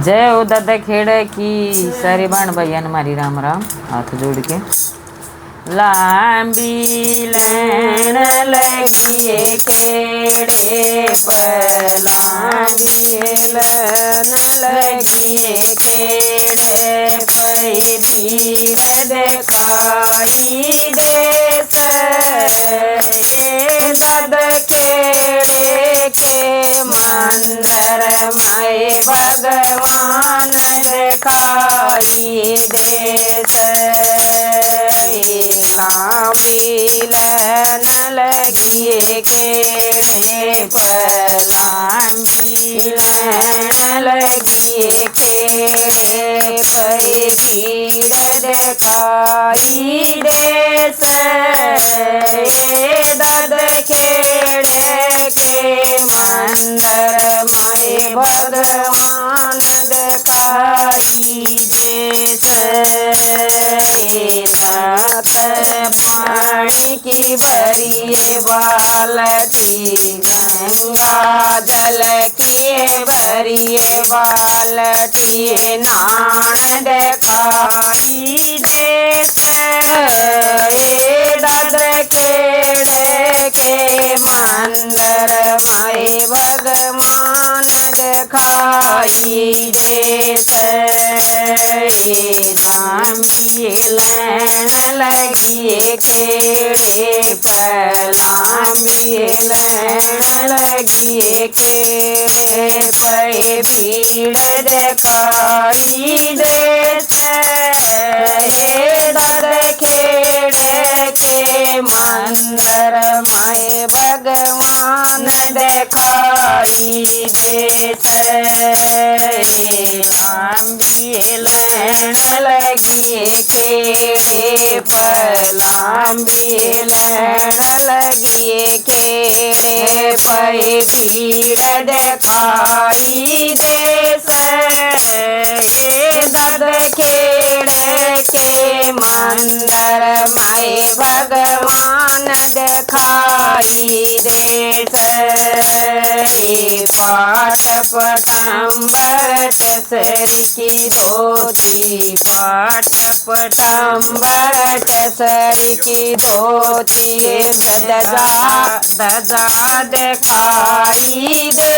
जय हो दादा खेड़े की सारी बाण भैया ने मारी राम राम हाथ जोड़ के। लांबी लैन लगी खेड़े पर लांबी लैन लगी खेड़े पर भीड़ दिखाई दे दद खेड़े के मंदिर में भगवान दिखाई दे लांबी लैन लगी खेड़े पर लांबी लैन लगी खेड़े पर भीड़ दिखाई दे दद खेड़े के मंदिर में भगवान दिखाई दे नाथ पानी की भरिए बालटी गंगा जल की भरिए बालटी नान दिखाई दे दद खेड़े के मंदिर में भगवान दिखाई दे लांबी लैन लगी खेड़े पर लांबी लैन लगी खेड़े पर भीड़ दिखाई दे दद खेड़े के मंदिर में भगवान दिखाई दे लांबी लैन लगी खेड़े पर लांबी लैन लगी खेड़े पर भीड़ दिखाई दे दद खेड़े के मंदिर में भगवान दिखाई दे पाठ पटम्बर केसरी की धोती पाठ पटम्बर केसरी की धोती ददा दिखाई दे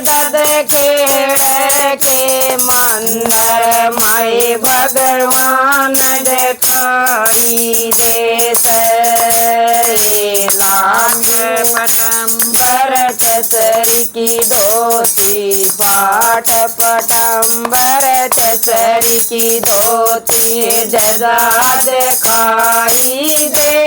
दद खेड़े के मंदिर में भगवान दिखाई दे लांबी पटम्बर केसरी की धोती पाठ पटम्बर केसरी की धोती जजा दिखाई दे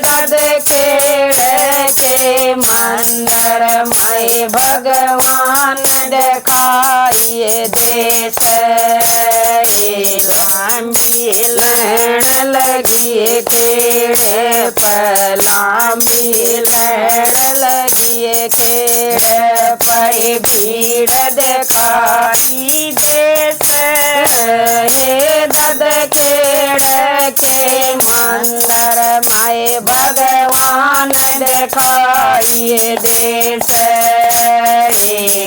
दद खेड़े के मंदिर में भगवान दिखाई दे लांबी लैन लगी खेड़े पर लांबी लैन लगी खेड़े पर भीड़ दिखाई दे दद खेड़े के मंदिर में भगवान दिखाई दे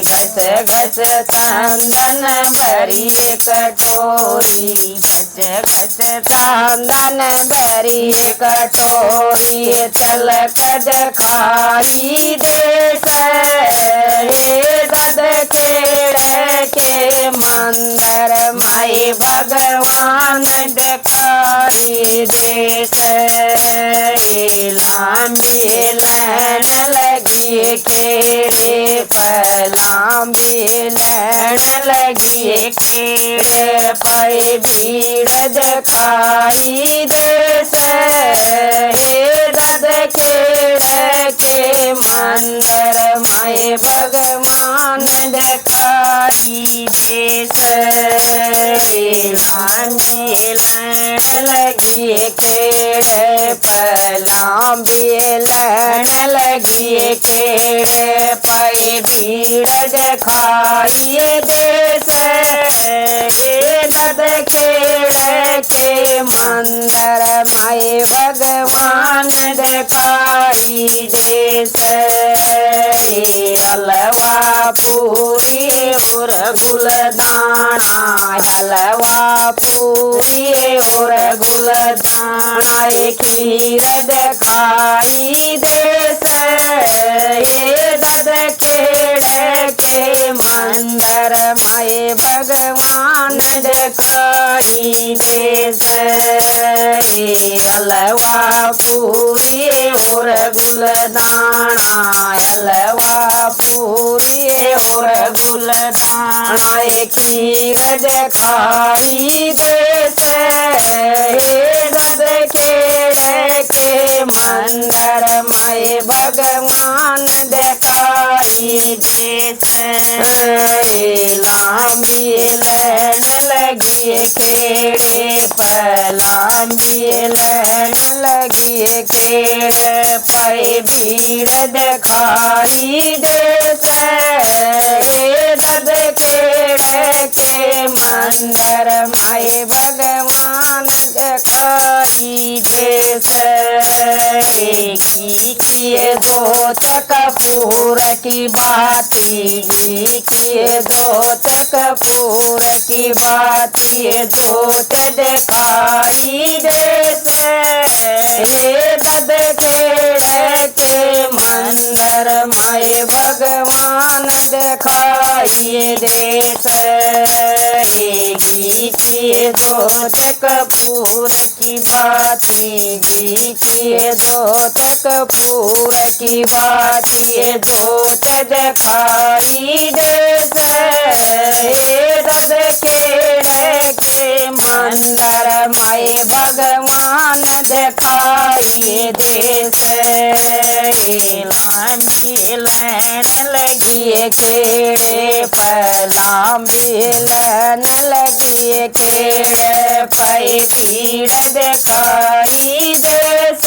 घस घस चंदन भरी कटोरी घस घस चंदन भरी कटोरी तलक दिखाई दे दद खेड़े के मंदिर में भगवान दिखाई दे लांबी लैन लगी खेड़े पर लांबी लैन लगी खेड़े पर भीड़ दिखाई दे दद खेड़े के मंदिर में भगवान दिखाई दे लांबी लैन लगी खेड़े पर लांबी लैन लगी खेड़े पर भीड़ दिखाई दे दद खेड़े के मंदिर में भगवान दिखाई दे पूरी और गुलदाना, हलवा पूरी और गुलदाना, खीर दिखाई देस ये दद खेड़ के मंदिर माए भगवान दिखाई देस। हलवा पूरी और गुलदाना, हलवा पूरी और गुलदाना, खीर दिखाई देस दद खेड़ के मंदिर माए भगवान दिखाई देस। लांबी लैन लगी खेड़े लांबी लैन लगी खेड़े पे भीड़ दिखाई देस दद खेड़ के मंदिर माए भगवान दिखाई देस। घी किए दो कपूर की बाती, घी किए दो कपूर की बाती, जोत दिखाई देस दद खेड़ के मंदिर माए भगवान दिखाई देस। घी किए दो कपूर की बाती, घी किए दो कपूर की बाती, जोत दिखाई देस दद खेड़ के मंदिर माए भगवान दिखाई देस। लांबी लैन लगी खेड़े लांबी लैन लगी खेड़े पे भीड़ दिखाई देस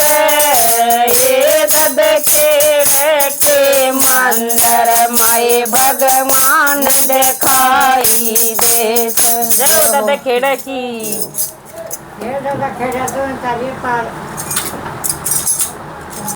दद खेड़ के मंदिर माए भगवान दिखाई देस। जय दद खेड़ की। ये दादा खेड़ा तो ताली पार